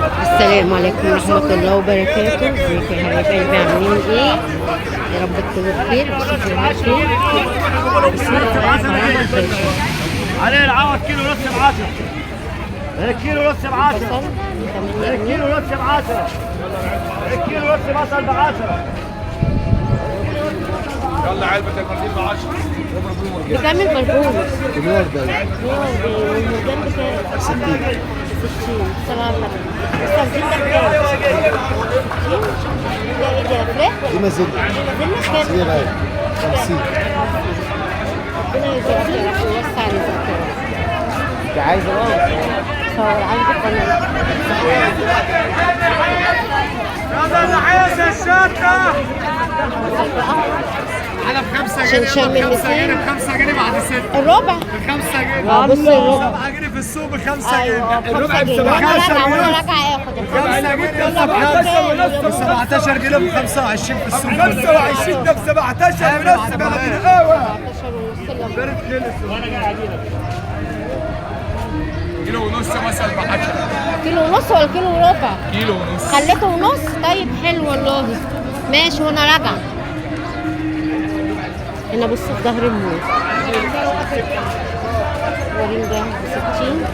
السلام عليكم ورحمة الله وبركاته. ازيكم يا حبايب قلبي، عاملين ايه؟ يا رب تكونوا بخير وتصبحوا على خير. بسم الله الرحمن الرحيم. عليه العوض كيلو ونص ب 10. كيلو ونص ب 10. كيلو ونص ب 10. كيلو ونص بصل ب 10. يلا علبة المرجين ب 10. بكام المرجون؟ ب 140. والمرجان بكام؟ 60. سلام عليكم. السردين ده بكام؟ 60. ده ايه ده؟ فراخ ولا؟ دي مازال مازلنا كام؟ هي غالية 50. ربنا يرزقك يا رب ويوسع رزقك يا رب. انت عايزة بقى؟ صور عندك قناة. يلا العيش الشرطة. على ب 5 جنيه. شنشال من 200. ب 5 جنيه بعد 6. الربع. ب 5 جنيه. اه بص الربع. 7 جنيه في السوق ب 5 ايوه جنيه. الربع ب 5 جنيه. وانا راجعه اخد ال 5 جنيه ب 17 جنيه ب 25 في السوق. 25 ده ب 17 ونص بلد القهوة. 17 ونص. كيلو ونص مثلا ب 10. كيلو ونص ولا كيلو وربع؟ كيلو ونص. خليته ونص. طيب حلو والله. ماشي وانا راجعه. هنا بص في ظهر الموز. ورنجة ب 60.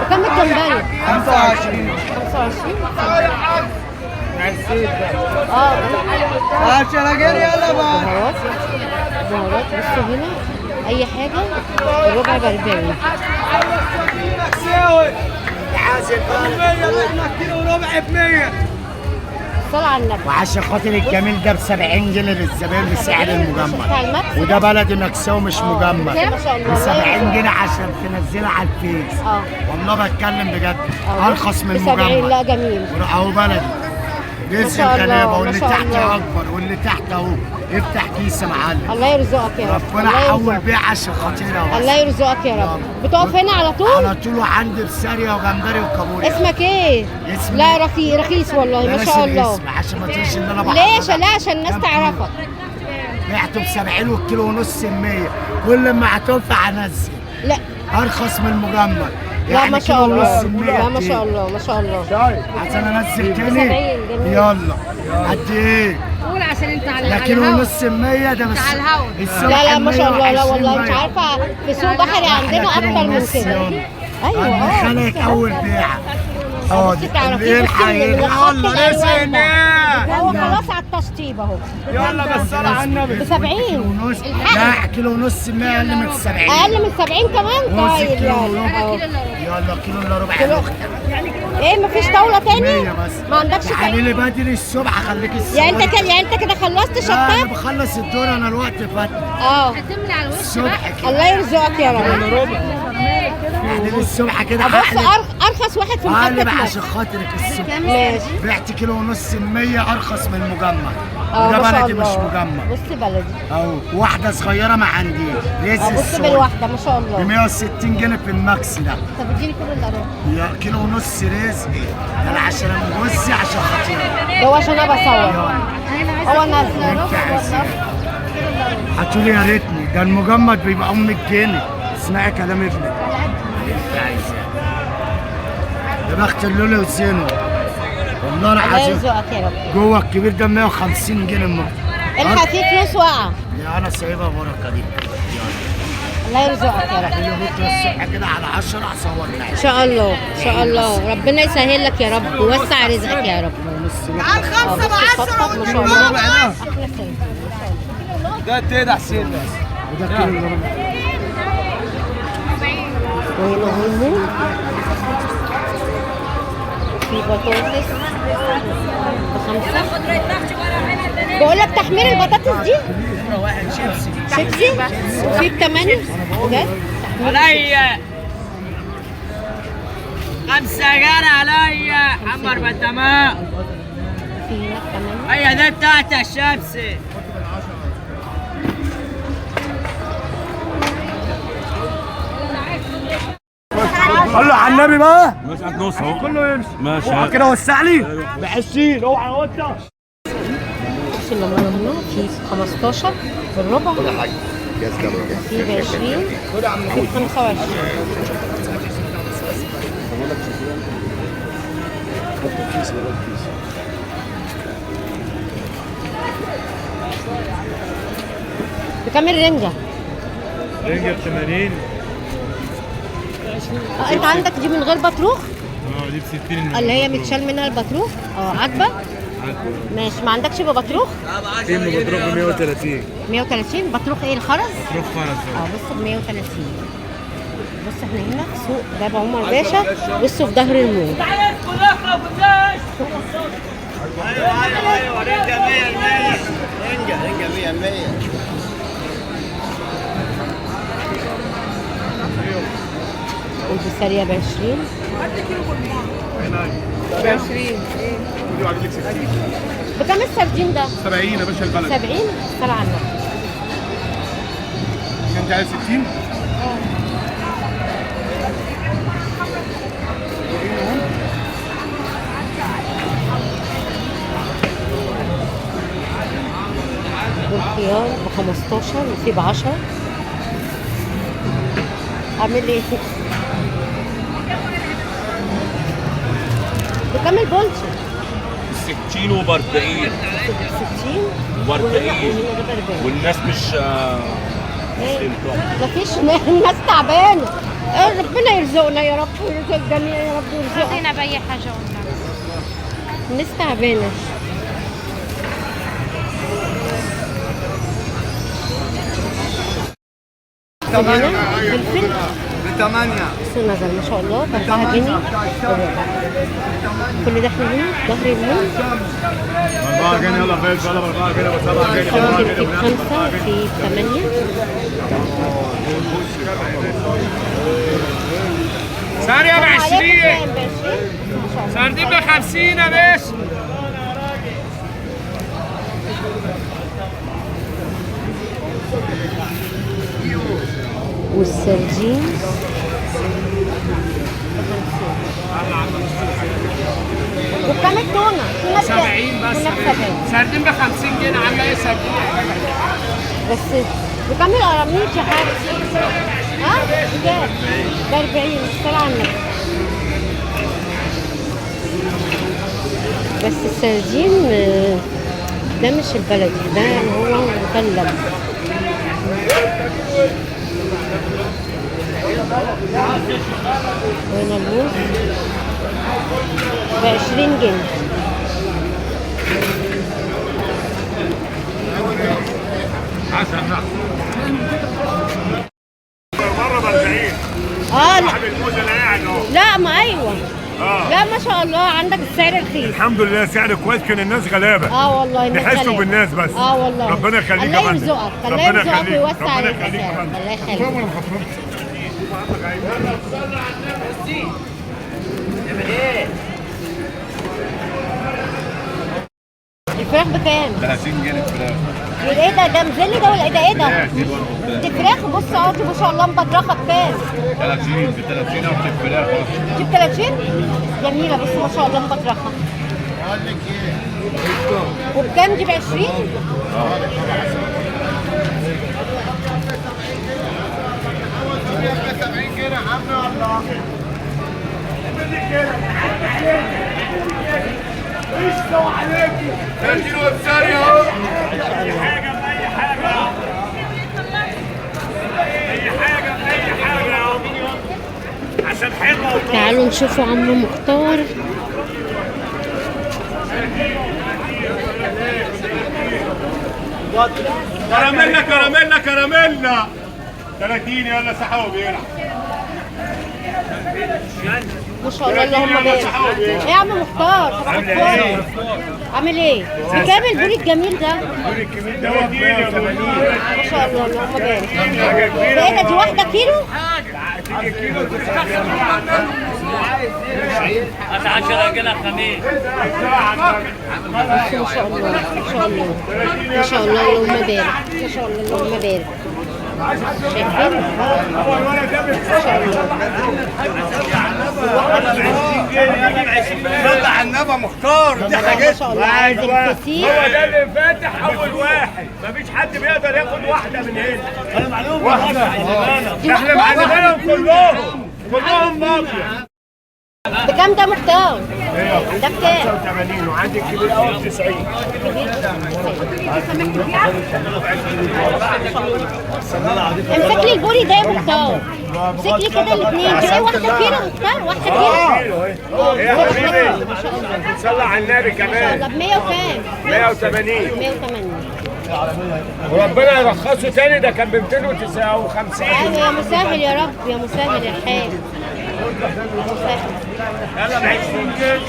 وكم الجمبري؟ 25. 25. نسيت بقى. اه 10 جنيه يلا بقى. بهارات. بهارات بصوا هنا اي حاجه الربع ب 40. حاسب 100 كيلو وربع ب 100. صل على النبي. وعشان خاطر الجميل ده ب 70 جنيه للزبائن بسعر المجمد. بتاع المكس. وده بلدي مكساوي مش مجمد. ما شاء الله. ب 70 جنيه عشان تنزلها على الفيس. والله بتكلم بجد. ارخص من ب 70. المجمد. لا جميل. اهو بلدي. رزق شاء الله، الغلابه ما واللي شاء تحت الله. اكبر واللي تحت اهو. افتح كيس يا معلم. الله يرزقك يا رب. ربنا الله حول يرزقك. بيه عشان خاطرها بس. الله يرزقك يا رب. بتقف هنا على طول؟ على طول وعندي بسارية وجمبري وكابوريا. اسمك ايه؟ اسمي لا رخيص والله ما بلاش شاء الله. الاسم عشان ما تقولش ان انا ليش؟ لا عشان الناس تعرفك. بعته ب 70 والكيلو ونص ب 100. كل ما هتنفع انزل. لا ارخص من المجمد. لا ما شاء كيلو الله. ونص ب 100 لا ما شاء الله ما شاء الله. عشان انزل 70 تاني. جميل. يلا قد ايه؟ قول عشان انت على ده كيلو ونص ب 100 ده بس. على الهوا. السوق لا ما شاء الله. لا 120 والله مش بيع. عارفه في سوق بحري عندنا إحنا كيلو اكتر من ونص كده. يلا. ايوه أنا خلقك اول بيعه. بس تعرفيه الحق هو خلاص على التشطيب اهو. يلا بالصلاة على النبي. ب 70. لا كيلو ونص 100 اقل من 70. اقل من 70 كمان. نص طيب كيلو يلا وربع. اهو. يلا كيلو الا ربع كيلو. الاخت. ايه مفيش طاوله تاني؟ 100 بس. ما عندكش تعالي طاوله؟ لي بدري الصبح اخليك الصبح. يعني انت كده خلصت لا انا شطاب؟ بخلص الدور انا الوقت فاتني. اه هتملي على الوش الصبح كده. الله يرزقك يا رب. يعني الصبح كده بص هقلب. ارخص واحد في هقلب محطة عشان مصر. خاطرك الصبح. ماشي. بعت كيلو ونص ب 100 ارخص من المجمد. وده ما شاء بلدي مش الله. مجمد. بص بلدي. اهو واحده صغيره ما عندي رزق بص السوق بالواحده ما شاء ب الله. 160 جنيه في الماكس ده. طب اديني كل اللي اروح. يا كيلو ونص رزق. انا عشان اموزي عشان خاطري. ده هو عشان انا بصور. هو نازل. انت عايز هتقولي يا ريتني ده المجمد بيبقى 100 جنيه. اسمعي كلام ابنك. انت عايزاه ده بخت اللولي وزينه. والله الله العظيم يرزقك يا رب. جوه الكبير ده 150 جنيه المجمد. الحق فيه فلوس واقعه. يا انا سايبها بركه دي. الله يرزقك يا رب. اللي بكره الصبح كده على 10 اصور معاك. ان شاء الله ان شاء الله. ربنا يسهل لك يا رب ويوسع رزقك يا رب. تعال 5 ب 10 ما شاء الله. احلى ده ده حسين ده. وده كيلو الا ربع. وهنا هون في بطاطس ب5. بقول لك تحمير البطاطس دي واحد شيبسي. شيبسي وفي ب8 بجد. عليا 5 جنيه عليا عمر بالتمام. في هنا هي دي بتاعت الشمسي. قول له على النبي بقى. ماشي هتنص اهو كله يمشي. ماشي. اوعى كده وسع لي ب 20. اوعى وانت. بص الليمون هنا في 15 بالربع. في ب20 في ب25. بكام الرنجة؟ رنجة ب 80. انت عندك دي من غير بطروخ؟ دي ب 60. اللي هي متشال منها البطروخ؟ عاجبة؟ ماشي. ما عندكش بطروخ؟ في بطروخ ب 130. 130 بطروخ ايه الخرز؟ بطروخ خرز. بص ب 130. بص احنا هنا في سوق باب عمر باشا، بصوا في ظهر المول. ايوه رنجة 100%. رنجة 100%. والبسارية ب 20. ب 20. بكام السردين ده؟ 70 يا باشا البلد. 70؟ طلع عنه. انت عايز 60؟ والخيار ب 15 وفي ب 10. اعمل ايه؟ بكام البولتي؟ 60 و 40. 60 و 40 والناس مش مفيش الناس تعبانه. ربنا يرزقنا يا رب ويرزق الجميع يا رب ويرزقنا. خلينا بأي حاجة والله. الناس تعبانه. هنا فلفل ب 8. بصوا النظر ما شاء الله ب 4 جنيه. كل ده احنا هنا ظهر المول. 4 جنيه يلا فلفل يلا ب 4 جنيه ب 7 جنيه ب 4 ممكن جنيه في 5 في 8. سارية ب 20. ما شاء الله. سردين ب 50 يا باشا. والسردين وكام التونة؟ 70 بس. سردين ب 50 جنيه. عامله ايه سردين؟ بس وكام القراميط يا حاج؟ بكام؟ ب 40. الصلاة على النبي. بس السردين ده مش البلدي، ده هو مكلم. وهنا الموز ب 20 جنيه. مرة ب 40. لا صاحب الموز اللي قاعد اهو. لا ما ايوه. لا ما شاء الله عندك السعر رخيص. الحمد لله سعر كويس. كان الناس غلابه. والله الناس نحسوا غلابة. بالناس بس. والله ربنا يخليك الله يا فندم. يرزقك. الله ربنا يرزقك يخليك. ويوسع ربنا عليك يخليك يا السعر. فندم. الله يخليك. الفراخ بكام؟ 30 جنيه فراخ. ايه ده مزلي ده ولا ايه ده؟ دي فراخ. بص دي ما شاء الله مبدرخه بكام؟ 30 ب 30 او ب فراخ. دي ب 30 جميله بس ما شاء الله مبدرخه. وبكام دي ب 20؟ عشان حلوه. تعالوا نشوفوا عم مختار. كراميلا كراميلا كراميلا 30 يلا سحبوا بيلعب. ما شاء الله اللهم بارك. ايه يا عم مختار؟ عامل ايه؟ عامل ايه؟ بكام البوري الجميل ده؟ ده ما شاء الله اللهم بارك. ده ايه ده؟ دي واحدة كيلو؟ 10 جنيه خميس. ما شاء الله ما شاء الله ما شاء الله اللهم بارك. ما شاء الله اللهم بارك. شايفين؟ ما شاء الله. صلى على النبي مختار. دي ما حاجات شاء الله عايز الكتير. هو ده اللي فاتح اول واحد. مفيش حد بيقدر ياخد واحده من هنا. واحده. احنا معلمينهم كلهم مافيا. بكام ده مختار؟ ده بكام؟ 85 وعندي الكبير اول 90. امسك لي البوري ده يا مختار. امسك لي كده الاثنين. دي واحده كبيره مختار، واحده كبيره. ايه يا حبيبي؟ صلى على النبي كمان. طب 100 وكام؟ 180. 180. وربنا يرخصه تاني، ده كان ب 259. ايوه يا مسهل يا رب، يا مسهل يا حاج. يا مسهل. يلا ب 20 كده.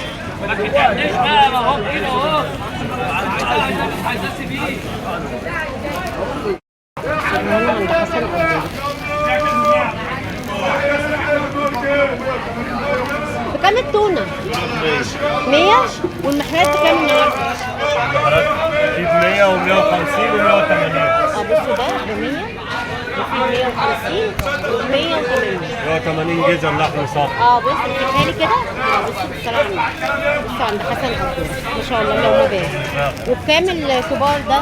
ما تتعنيش بقى، ما هو كده اهو. مش عايز اسيبيه. هنا عند حسن الأبيض. بكام التونة؟ 100 والمحلات بكام النهارده؟ جيب 100 و150 و180. بصوا ده ب 100 وفي 150 و 180. 180 جزر لحم صافي. بص نجيبها لي كده. بصوا بالصلاة على النبي. بصوا عند حسن الأبيض ما شاء الله اللهم بارك. وبكام الكبار ده؟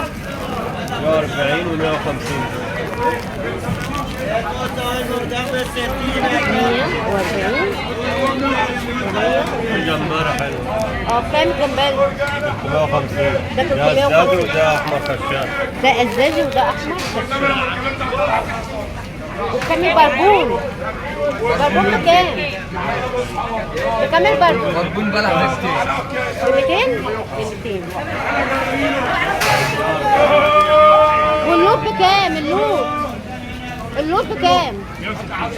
140 و150. 140 جمبرة حلوة. بكام الجمبري؟ 150. ده 350. وده احمر خشاب. ده ازازي وده احمر خشاب. وبكام البربون؟ البربون بكام؟ بكام البربون؟ بربون بلح 200. ب 200؟ ب 200. واللوت بكام؟ اللوت بكام؟ احنا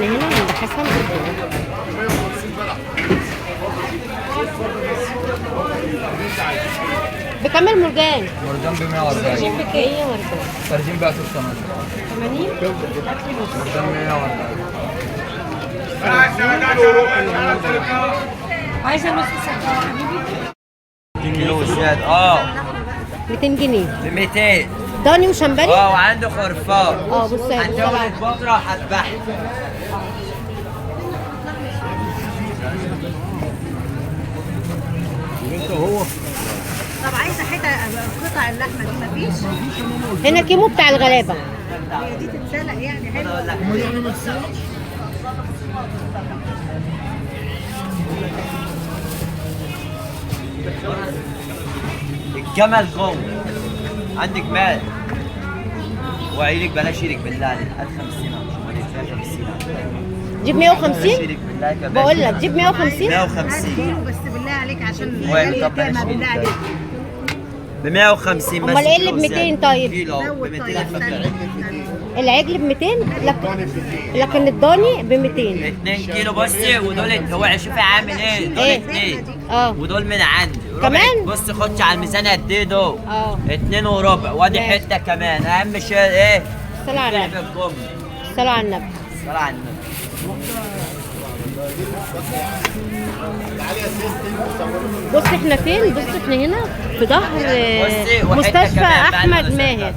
هنا عند حسن بكام المرجان؟ مرجان ب 140. شوف بكام؟ 140. سردين بقى 80. 80؟ مرجان 140. عايزه نص ساعه حبيبي. 2 كيلو زياد 200 جنيه. ب 200. ضاني وشمبري؟ وعنده خرفان. بص يا عندي ولد بكره هذبح. طب عايزه حته قطع اللحمه دي مفيش؟ هنا كيمو بتاع الغلابه. هي دي تتسلق يعني حلو. الجمل جوه. عندك مال. وعيلك بلاش ايدك بالله عليك. هات 50 عشان 50. جيب بلاش 150. ايدك بالله كمان. بقول لك جيب 150. هات 150. كيلو بس بالله عليك عشان وين؟ طب اليتامى بلاش بالله ايدك. عليك. ب 150 بس. أمال إيه اللي كيلو ب 200 زياد. طيب؟ كيلو ب زود 200 طيب لك. العجل ب 200 لكن الضاني ب 200. 2 كيلو بصي ودول هو شوفي عامل ايه. دول إيه؟ 2. ودول من عندي. كمان؟ بص خدش على الميزان قد ايه دول. 2 وربع وادي ماشي. حته كمان. اهم شيء ايه؟ الصلاة على النبي. الجمله. الصلاة على النبي. الصلاة على النبي. بص احنا فين؟ بص احنا هنا في ظهر بصي، وحتة مستشفى كمان بعد احمد المستشفى. ماهر.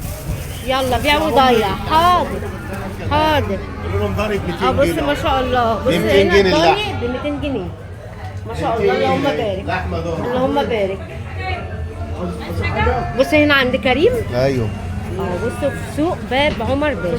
يلا بيع وضيع. حاضر حاضر. لهم ضارب 200 بص ما شاء الله. بص 200 هنا جنيه الضاني ب 200 جنيه. ما شاء الله اللهم بارك. لحمه ضاني. اللهم بارك. بص هنا عند كريم. ايوه. بصوا في سوق باب عمر باشا.